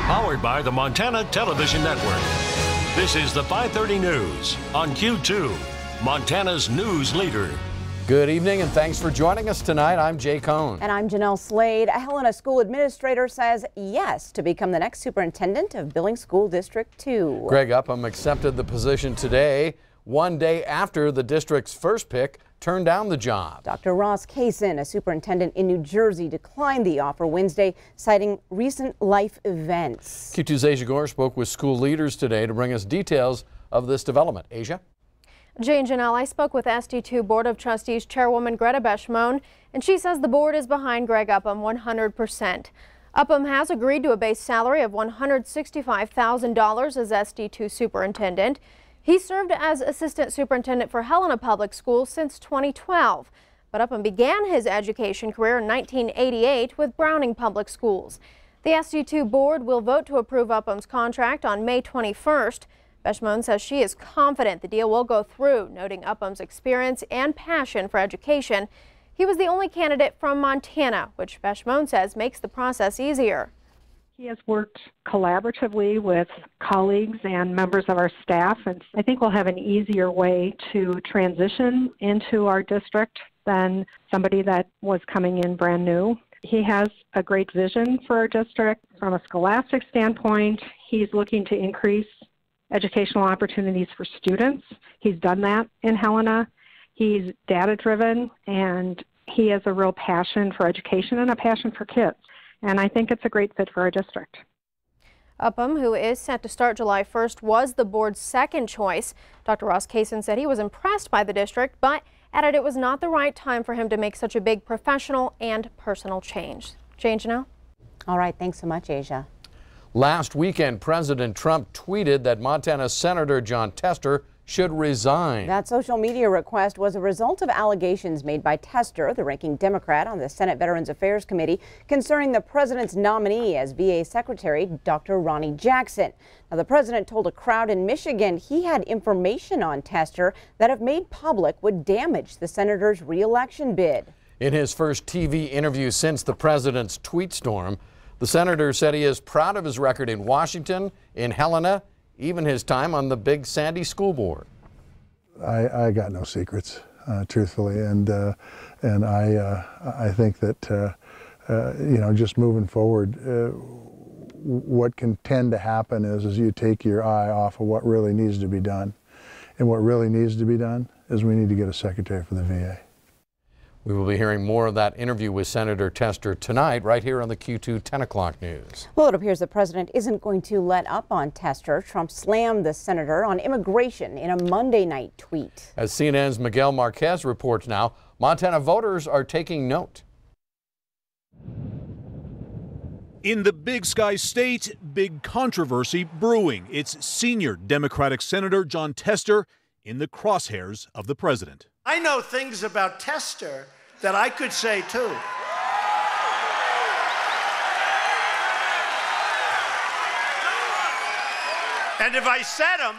Powered by the Montana Television Network. This is the 5:30 News on Q2, Montana's news leader. Good evening and thanks for joining us tonight. I'm Jay Cohn. And I'm Jeanelle Slade. A Helena school administrator says yes to become the next superintendent of Billings School District 2. Greg Upham accepted the position today, one day after the district's first pick turned down the job. Dr. Ross Kaysen, a superintendent in New Jersey, declined the offer Wednesday, citing recent life events. Q2's Asia Gore spoke with school leaders today to bring us details of this development. Asia? Jay and Jeanelle, I spoke with SD2 Board of Trustees Chairwoman Greta Beshmoen, and she says the board is behind Greg Upham 100%. Upham has agreed to a base salary of $165,000 as SD2 superintendent. He served as assistant superintendent for Helena Public Schools since 2012, but Upham began his education career in 1988 with Browning Public Schools. The SD2 board will vote to approve Upham's contract on May 21st. Beshmoen says she is confident the deal will go through, noting Upham's experience and passion for education. He was the only candidate from Montana, which Beshmoen says makes the process easier. He has worked collaboratively with colleagues and members of our staff, and I think we'll have an easier way to transition into our district than somebody that was coming in brand new. He has a great vision for our district. From a scholastic standpoint, he's looking to increase educational opportunities for students. He's done that in Helena. He's data-driven, and he has a real passion for education and a passion for kids. And I think it's a great fit for our district. Upham, who is set to start July 1st, was the board's second choice. Dr. Ross Kaysen said he was impressed by the district, but added it was not the right time for him to make such a big professional and personal change. Jay and Jeanelle? All right, thanks so much, Asia. Last weekend, President Trump tweeted that Montana Senator Jon Tester should resign. That social media request was a result of allegations made by Tester, the ranking Democrat on the Senate Veterans Affairs Committee, concerning the president's nominee as VA Secretary, Dr. Ronnie Jackson. Now, the president told a crowd in Michigan he had information on Tester that, if made public, would damage the senator's re-election bid. In his first TV interview since the president's tweet storm, the senator said he is proud of his record in Washington, in Helena, even his time on the Big Sandy School Board. I got no secrets, truthfully, and I think that just moving forward, what can tend to happen is you take your eye off of what really needs to be done, and what really needs to be done is we need to get a secretary for the VA. We will be hearing more of that interview with Senator Tester tonight, right here on the Q2 10 o'clock news. Well, it appears the president isn't going to let up on Tester. Trump slammed the senator on immigration in a Monday night tweet. As CNN's Miguel Marquez reports now, Montana voters are taking note. In the Big Sky State, big controversy brewing. It's senior Democratic Senator Jon Tester in the crosshairs of the president. I know things about Tester that I could say too. And if I said them,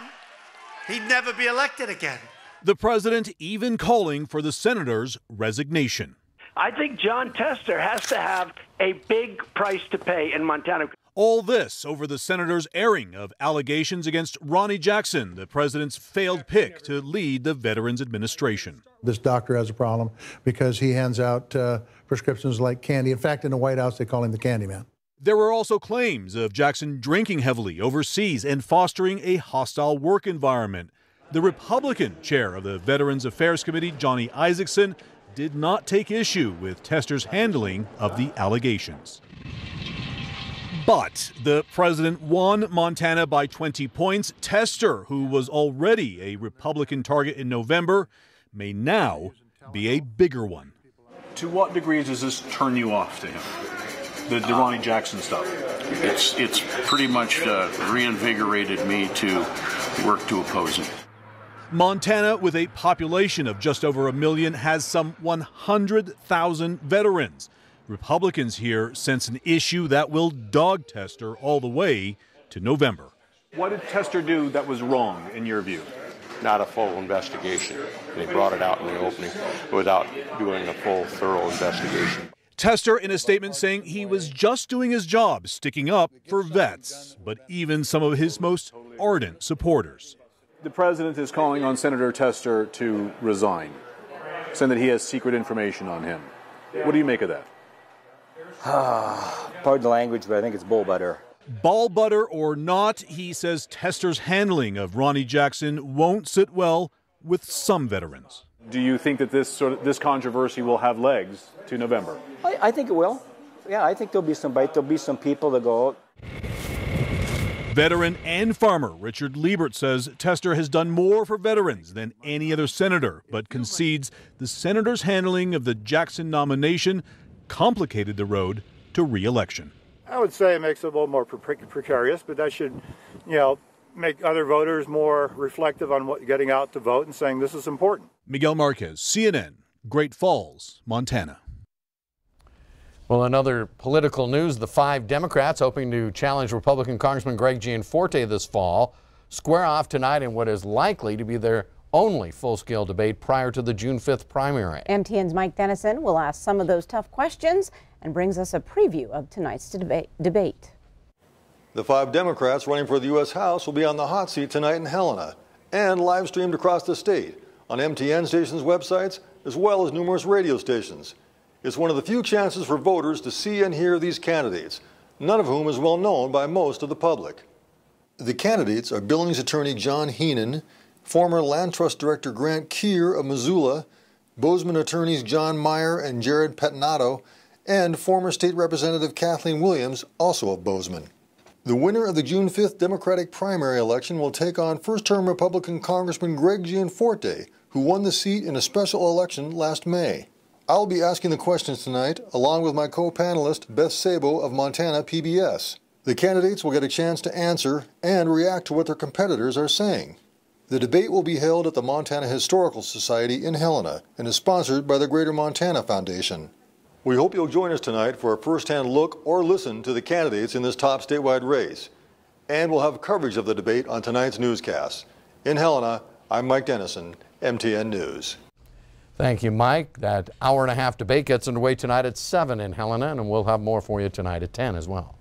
he'd never be elected again. The president even calling for the senator's resignation. I think Jon Tester has to have a big price to pay in Montana. All this over the senator's airing of allegations against Ronnie Jackson, the president's failed pick to lead the Veterans Administration. This doctor has a problem because he hands out prescriptions like candy. In fact, in the White House, they call him the candy man. There were also claims of Jackson drinking heavily overseas and fostering a hostile work environment. The Republican chair of the Veterans Affairs Committee, Johnny Isaacson, did not take issue with Tester's handling of the allegations. But the president won Montana by 20 points. Tester, who was already a Republican target in November, may now be a bigger one. To what degree does this turn you off to him? The Ronnie Jackson stuff? It's pretty much reinvigorated me to work to oppose him. Montana, with a population of just over 1 million, has some 100,000 veterans. Republicans here sense an issue that will dog Tester all the way to November. What did Tester do that was wrong, in your view? Not a full investigation. They brought it out in the opening without doing a full, thorough investigation. Tester in a statement saying he was just doing his job, sticking up for vets, but even some of his most ardent supporters. The president is calling on Senator Tester to resign, saying that he has secret information on him. What do you make of that? Pardon the language, but I think it's bull butter. Ball butter or not, he says Tester's handling of Ronnie Jackson won't sit well with some veterans. Do you think that this controversy will have legs to November? I think it will. Yeah, I think there'll be some bite. There'll be some people that go out. Veteran and farmer Richard Liebert says Tester has done more for veterans than any other senator, but concedes the senator's handling of the Jackson nomination complicated the road to re-election. I would say it makes it a little more precarious, but that should, make other voters more reflective on getting out to vote and saying this is important. Miguel Marquez, CNN, Great Falls, Montana. Well, in other political news, the 5 Democrats hoping to challenge Republican Congressman Greg Gianforte this fall square off tonight in what is likely to be their only full-scale debate prior to the June 5th primary. MTN's Mike Dennison will ask some of those tough questions and brings us a preview of tonight's debate. The 5 Democrats running for the U.S. House will be on the hot seat tonight in Helena and live streamed across the state on MTN stations' websites as well as numerous radio stations. It's one of the few chances for voters to see and hear these candidates, none of whom is well known by most of the public. The candidates are Billings attorney John Heenan, former Land Trust Director Grant Keir of Missoula, Bozeman attorneys John Meyer and Jared Pettinato, and former State Representative Kathleen Williams, also of Bozeman. The winner of the June 5th Democratic primary election will take on first-term Republican Congressman Greg Gianforte, who won the seat in a special election last May. I'll be asking the questions tonight, along with my co-panelist Beth Sabo of Montana PBS. The candidates will get a chance to answer and react to what their competitors are saying. The debate will be held at the Montana Historical Society in Helena and is sponsored by the Greater Montana Foundation. We hope you'll join us tonight for a first-hand look or listen to the candidates in this top statewide race. And we'll have coverage of the debate on tonight's newscast. In Helena, I'm Mike Dennison, MTN News. Thank you, Mike. That hour-and-a-half debate gets underway tonight at 7 in Helena, and we'll have more for you tonight at 10 as well.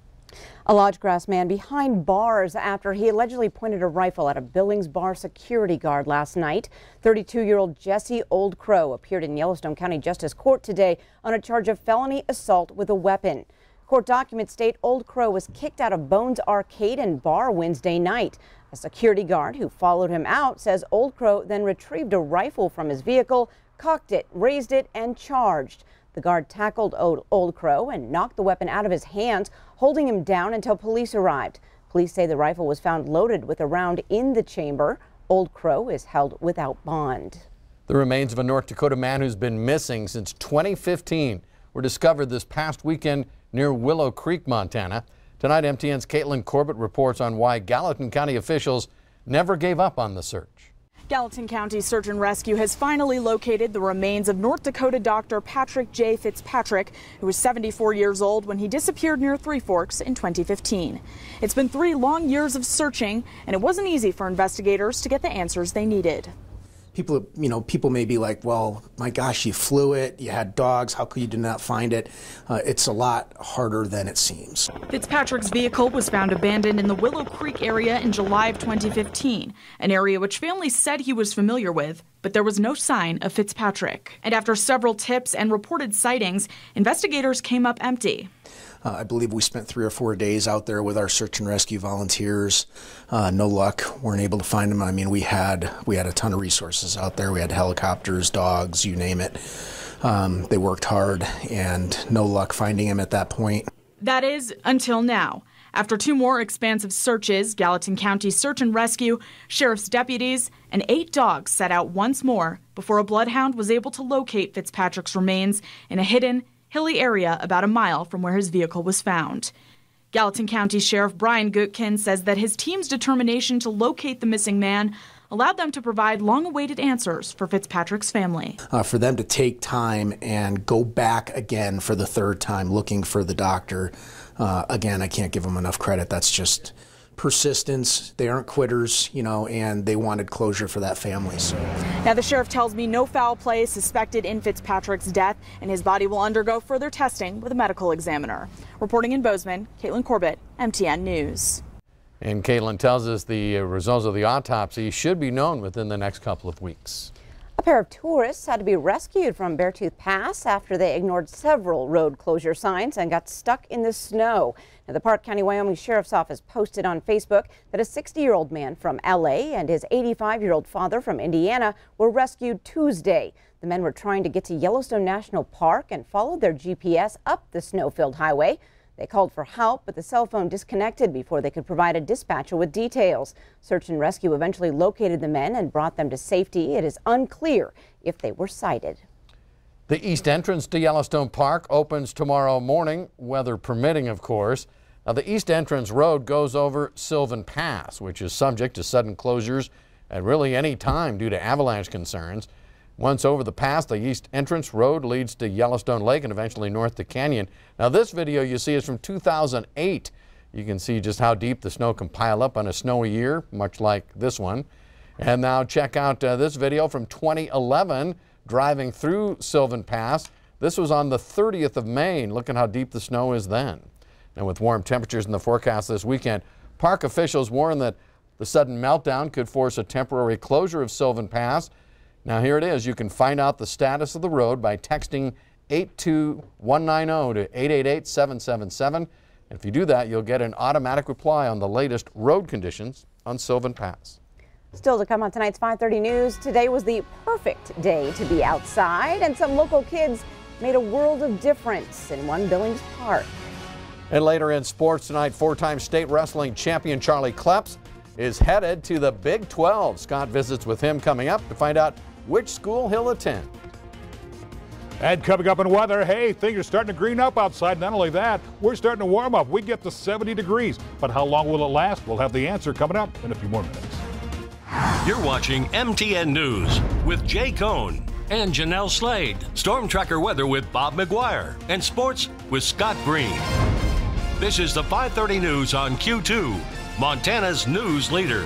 A Lodgegrass man behind bars after he allegedly pointed a rifle at a Billings bar security guard last night. 32-year-old Jesse Old Crow appeared in Yellowstone County Justice Court today on a charge of felony assault with a weapon. Court documents state Old Crow was kicked out of Bones Arcade and Bar Wednesday night. A security guard who followed him out says Old Crow then retrieved a rifle from his vehicle, cocked it, raised it, and charged. The guard tackled Old Crow and knocked the weapon out of his hands, holding him down until police arrived. Police say the rifle was found loaded with a round in the chamber. Old Crow is held without bond. The remains of a North Dakota man who's been missing since 2015 were discovered this past weekend near Willow Creek, Montana. Tonight, MTN's Caitlin Corbett reports on why Gallatin County officials never gave up on the search. Gallatin County Search and Rescue has finally located the remains of North Dakota doctor Patrick J. Fitzpatrick, who was 74 years old when he disappeared near Three Forks in 2015. It's been 3 long years of searching, and it wasn't easy for investigators to get the answers they needed. People may be like, well, my gosh, you flew it, you had dogs, how could you not find it? It's a lot harder than it seems. Fitzpatrick's vehicle was found abandoned in the Willow Creek area in July of 2015, an area which families said he was familiar with, but there was no sign of Fitzpatrick. And after several tips and reported sightings, investigators came up empty. I believe we spent 3 or 4 days out there with our search and rescue volunteers. No luck, weren't able to find them. I mean, we had a ton of resources out there. We had helicopters, dogs, you name it. They worked hard and no luck finding him at that point. That is, until now. After 2 more expansive searches, Gallatin County Search and Rescue, sheriff's deputies, and 8 dogs set out once more before a bloodhound was able to locate Fitzpatrick's remains in a hidden, hilly area about a mile from where his vehicle was found. Gallatin County Sheriff Brian Gutkin says that his team's determination to locate the missing man allowed them to provide long-awaited answers for Fitzpatrick's family. For them to take time and go back again for the 3rd time looking for the doctor, again, I can't give them enough credit. That's just persistence. They aren't quitters, you know, and they wanted closure for that family. So now the sheriff tells me no foul play is suspected in Fitzpatrick's death, and his body will undergo further testing with a medical examiner. Reporting in Bozeman, Caitlin Corbett, MTN News. And Caitlin tells us the results of the autopsy should be known within the next couple of weeks. A pair of tourists had to be rescued from Beartooth Pass after they ignored several road closure signs and got stuck in the snow. Now, the Park County, Wyoming Sheriff's Office posted on Facebook that a 60-year-old man from L.A. and his 85-year-old father from Indiana were rescued Tuesday. The men were trying to get to Yellowstone National Park and followed their GPS up the snow-filled highway. They called for help, but the cell phone disconnected before they could provide a dispatcher with details. Search and rescue eventually located the men and brought them to safety. It is unclear if they were sighted. The east entrance to Yellowstone Park opens tomorrow morning, weather permitting, of course. Now, the east entrance road goes over Sylvan Pass, which is subject to sudden closures at really any time due to avalanche concerns. Once over the pass, the east entrance road leads to Yellowstone Lake and eventually north to Canyon. Now, this video you see is from 2008. You can see just how deep the snow can pile up on a snowy year, much like this one. And now check out this video from 2011, driving through Sylvan Pass. This was on the 30th of May, and look at how deep the snow is then. And with warm temperatures in the forecast this weekend, park officials warn that the sudden meltdown could force a temporary closure of Sylvan Pass. Now here it is. You can find out the status of the road by texting 82190 to 888-777. If you do that, you'll get an automatic reply on the latest road conditions on Sylvan Pass. Still to come on tonight's 5:30 News, today was the perfect day to be outside, and some local kids made a world of difference in one Billings park. And later in sports tonight, four-time state wrestling champion Charlie Kleps is headed to the Big 12. Scott visits with him coming up to find out which school he'll attend. And coming up in weather, hey, things are starting to green up outside. Not only that, we're starting to warm up. We get to 70 degrees. But how long will it last? We'll have the answer coming up in a few more minutes. You're watching MTN News with Jay Cohn and Jeanelle Slade. Storm Tracker weather with Bob McGuire. And sports with Scott Green. This is the 5:30 News on Q2, Montana's news leader.